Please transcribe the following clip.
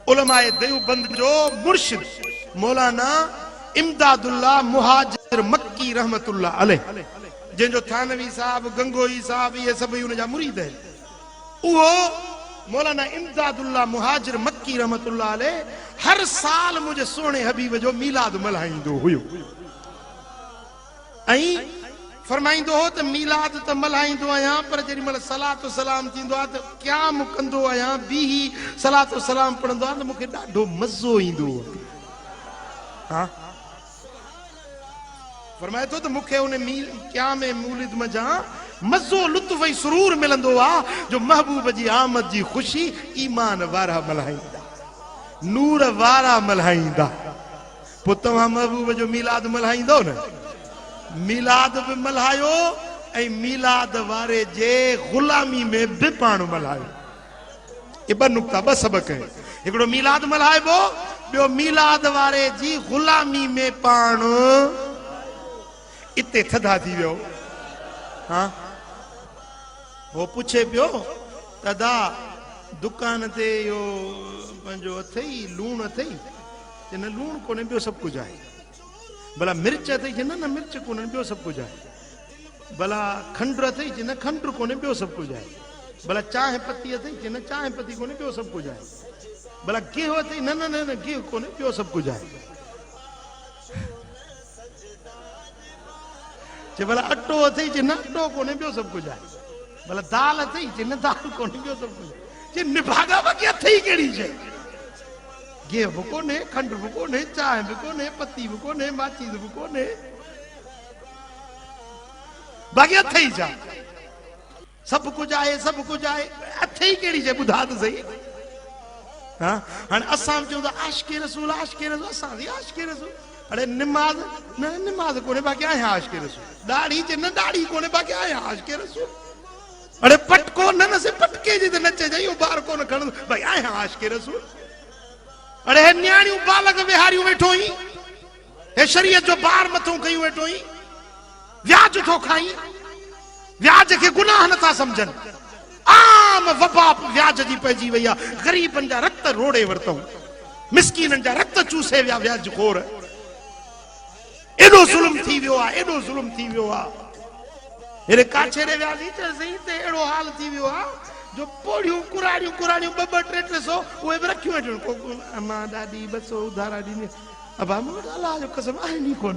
उलमाए देवबंद जो मुर्शिद मौलाना इमदादुल्लाह मुहाजिर मक्की रहमतुल्लाह अलैह, जिनजो थानवी साहब गंगोई साहब ये सब उनजा मुरीद है, वो मौलाना इमदादुल्लाह मुहाजिर मक्की रहमतुल्लाह अलैह हर साल मुझे सोने हबीब जो मीलाद मल्हाईंदो हुयो। ऐं फरमाइंदो हो त मीलाद त मल्हाईंदो आहियां, पर जेॾी महिल सलात सलाम थींदो आहे त क़याम कंदो आहियां, बीही सलात सलाम पढ़ंदो आहे त मूंखे ॾाढो मज़ो ईंदो आहे। हा फरमाए थो त मूंखे उन क़याम मूलिद मजा मज़ो लुत्फ़ ऐं सुरूर मिलंदो आहे जो महबूब जी आमद जी ख़ुशी ईमान वारा मल्हाईंदा, नूर वारा मल्हाईंदा। पोइ तव्हां महबूब जो मीलाद मल्हाईंदो न, मीलाद भी मल्हायो ऐं मीलाद वारे जे गुलामी में भी पाण मल्हायो। ये ब नुक्ता ब सबक है, हिकिड़ो मीलाद मल्हाइबो, ॿियो मीलाद वारे जी गुलामी में पाण इते थधा थी वियो। हाँ वो पुछे पियो दादा दुकान ते यो पंहिंजो अथई लूण अथई, न लूण कोन्हे ॿियो सभु कुझु आहे। भला मिर्च अथई, न न मिर्च कोन्हे ॿियो सभु कुझु आहे। भला खंड अथई, न खंड कोन्हे ॿियो सभु कुझु आहे। भला चांहि पत्ती अथई, न चांहि पत्ती कोन्हे ॿियो सभु कुझु आहे। भला गिहु अथई, न न न न गिहु कोन्हे ॿियो सभु कुझु आहे। जे भला अटो अथई, न अटो कोन्हे ॿियो सभु कुझु आहे। भला दाल अथई, न दाल कोन्हे ॿियो सभु कुझु आहे। निभागा बाक़ी अथई कहिड़ी शइ, गिहु बि कोन्हे, खंड बि कोन्हे, चांहि बि कोन्हे, पत्ती बि कोन्हे, माचीस बि कोन्हे, बाक़ी अथई छा? सभु कुझु आहे, सभु कुझु आहे, अथई कहिड़ी शइ ॿुधा त सही। हाँ हाणे असां चऊं था आशिक़े रसूल, आशिक़े रसूल, असां बि आशिक़े रसूल। अरे निमाज़, न निमाज़ कोन्हे बाक़ी आहियां आशिक़े रसूल। दाढ़ी, न दाढ़ी कोन्हे बाक़ी आहियां आशिक़े रसूल। अरे पटको, न से पटके जी त नचे जाई, ॿार कोन खणंदो भाई आहियां आशिक़े रसूल। अरे हे न्याणियूं बालक विहारियूं वेठो ही, हे शरीयत जो बार मथो कयूं वेठो ही, व्याज थो खाई, व्याज के गुनाह नथा समझन। आम वबा व्याज जी पइजी वई आहे, ग़रीबन जा रक्त रोड़े वरतऊं, मिस्कीनन जा रक्त चूसे विया व्याज खोर। एॾो ज़ुल्म थी वियो आहे, एॾो ज़ुल्म थी वियो आहे। हेॾे काछेरे व्याजी चइसई त अहिड़ो हाल थी वियो आहे जो पोड़ियूं कुराड़ियूं कुराड़ियूं 2-2 3-300 उहे बि रखियूं वेठियूं। अमा ॾाॾी 200 उधारा ॾींदी, अबा मूं वटि अलाह जो कसम आहे नी कोन।